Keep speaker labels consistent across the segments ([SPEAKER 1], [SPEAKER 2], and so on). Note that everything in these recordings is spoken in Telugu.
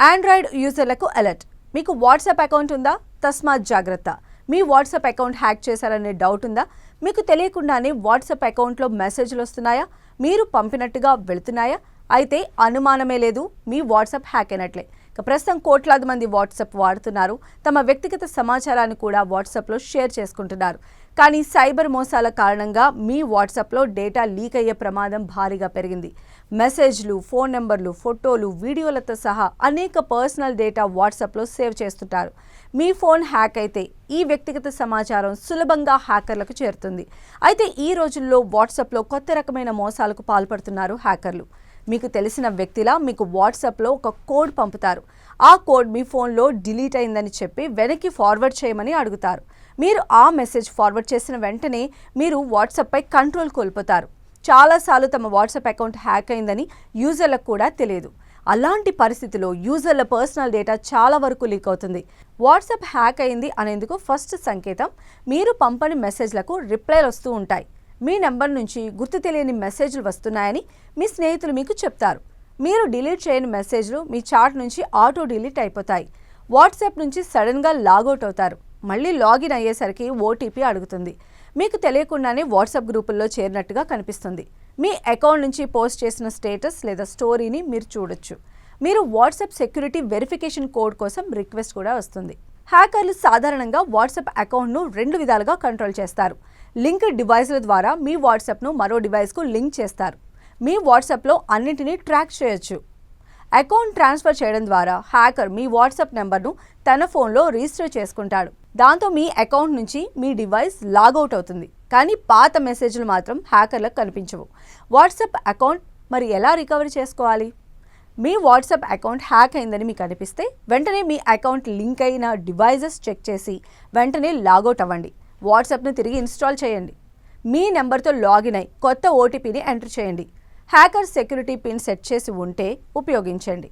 [SPEAKER 1] ఆండ్రాయిడ్ యూజర్లకు అలర్ట్. మీకు వాట్సాప్ అకౌంట్ ఉందా? తస్మాత్ జాగ్రత్త. మీ వాట్సాప్ అకౌంట్ హ్యాక్ చేశారనే డౌట్ ఉందా? మీకు తెలియకుండానే వాట్సాప్ అకౌంట్లో మెసేజ్లు వస్తున్నాయా? మీరు పంపినట్టుగా వెళుతున్నాయా? అయితే అనుమానమే లేదు, మీ వాట్సాప్ హ్యాక్ అయినట్లే. ప్రస్తుతం కోట్లాది మంది వాట్సాప్ వాడుతున్నారు. తమ వ్యక్తిగత సమాచారాన్ని కూడా వాట్సాప్లో షేర్ చేసుకుంటున్నారు. కానీ సైబర్ మోసాల కారణంగా మీ వాట్సాప్లో డేటా లీక్ అయ్యే ప్రమాదం భారీగా పెరిగింది. మెసేజ్లు, ఫోన్ నెంబర్లు, ఫోటోలు, వీడియోలతో సహా అనేక పర్సనల్ డేటా వాట్సాప్లో సేవ్ చేస్తుంటారు. మీ ఫోన్ హ్యాక్ అయితే ఈ వ్యక్తిగత సమాచారం సులభంగా హ్యాకర్లకు చేరుతుంది. అయితే ఈ రోజుల్లో వాట్సాప్లో కొత్త రకమైన మోసాలకు పాల్పడుతున్నారు హ్యాకర్లు. మీకు తెలిసిన వ్యక్తిలా మీకు వాట్సాప్లో ఒక కోడ్ పంపుతారు. ఆ కోడ్ మీ ఫోన్లో డిలీట్ అయిందని చెప్పి వెనక్కి ఫార్వర్డ్ చేయమని అడుగుతారు. మీరు ఆ మెసేజ్ ఫార్వర్డ్ చేసిన వెంటనే మీరు వాట్సాప్పై కంట్రోల్ కోల్పోతారు. చాలాసార్లు తమ వాట్సాప్ అకౌంట్ హ్యాక్ అయిందని యూజర్లకు కూడా తెలియదు. అలాంటి పరిస్థితిలో యూజర్ల పర్సనల్ డేటా చాలా వరకు లీక్ అవుతుంది. వాట్సాప్ హ్యాక్ అయింది అనేందుకు ఫస్ట్ సంకేతం, మీరు పంపని మెసేజ్లకు రిప్లైలు వస్తూ ఉంటాయి. మీ నెంబర్ నుంచి గుర్తు తెలియని మెసేజ్లు వస్తున్నాయని మీ స్నేహితులు మీకు చెప్తారు. మీరు డిలీట్ చేయని మెసేజ్లు మీ చాట్ నుంచి ఆటో డిలీట్ అయిపోతాయి. వాట్సాప్ నుంచి సడన్గా లాగౌట్ అవుతారు. మళ్ళీ లాగిన్ అయ్యేసరికి ఓటీపీ అడుగుతుంది. మీకు తెలియకుండానే వాట్సాప్ గ్రూపుల్లో చేరినట్టుగా కనిపిస్తుంది. మీ అకౌంట్ నుంచి పోస్ట్ చేసిన స్టేటస్ లేదా స్టోరీని మీరు చూడొచ్చు. మీరు వాట్సాప్ సెక్యూరిటీ వెరిఫికేషన్ కోడ్ కోసం రిక్వెస్ట్ కూడా వస్తుంది. హ్యాకర్లు సాధారణంగా వాట్సాప్ అకౌంట్ను 2 విధాలుగా కంట్రోల్ చేస్తారు. లింక్డ్ డివైస్ల ద్వారా మీ వాట్సాప్ను మరో డివైస్కు లింక్ చేస్తారు. మీ వాట్సాప్లో అన్నింటినీ ట్రాక్ చేయొచ్చు. అకౌంట్ ట్రాన్స్ఫర్ చేయడం ద్వారా హ్యాకర్ మీ వాట్సాప్ నెంబర్ను తన ఫోన్లో రిజిస్టర్ చేసుకుంటాడు. దాంతో మీ అకౌంట్ నుంచి మీ డివైస్ లాగౌట్ అవుతుంది. కానీ పాత మెసేజ్లు మాత్రం హ్యాకర్లకు కనిపించవు. వాట్సాప్ అకౌంట్ మరి ఎలా రికవరీ చేసుకోవాలి? మీ వాట్సాప్ అకౌంట్ హ్యాక్ అయిందని మీకు అనిపిస్తే వెంటనే మీ అకౌంట్ లింక్ అయిన డివైజెస్ చెక్ చేసి వెంటనే లాగౌట్ అవ్వండి. వాట్సాప్ను తిరిగి ఇన్స్టాల్ చేయండి. మీ నెంబర్తో లాగిన్ అయి కొత్త ఓటీపీని ఎంటర్ చేయండి. హ్యాకర్ సెక్యూరిటీ పిన్ సెట్ చేసి ఉంటే ఉపయోగించండి.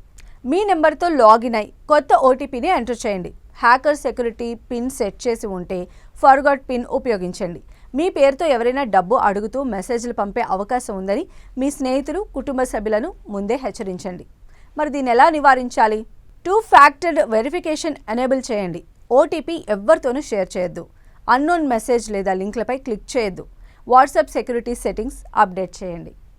[SPEAKER 1] మీ నెంబర్తో లాగిన్ అయి కొత్త ఓటీపీని ఎంటర్ చేయండి. హ్యాకర్ సెక్యూరిటీ పిన్ సెట్ చేసి ఉంటే ఫర్గాట్ పిన్ ఉపయోగించండి. మీ పేరుతో ఎవరైనా డబ్బు అడుగుతూ మెసేజ్లు పంపే అవకాశం ఉందని మీ స్నేహితులు, కుటుంబ సభ్యులను ముందే హెచ్చరించండి. మరి దీన్ని ఎలా నివారించాలి? 2 ఫ్యాక్టర్ వెరిఫికేషన్ ఎనేబుల్ చేయండి. ఓటీపీ ఎవ్వరితోనూ షేర్ చేయొద్దు. అన్నోన్ మెసేజ్ లేదా లింక్లపై క్లిక్ చేయొద్దు. వాట్సాప్ సెక్యూరిటీ సెట్టింగ్స్ అప్డేట్ చేయండి.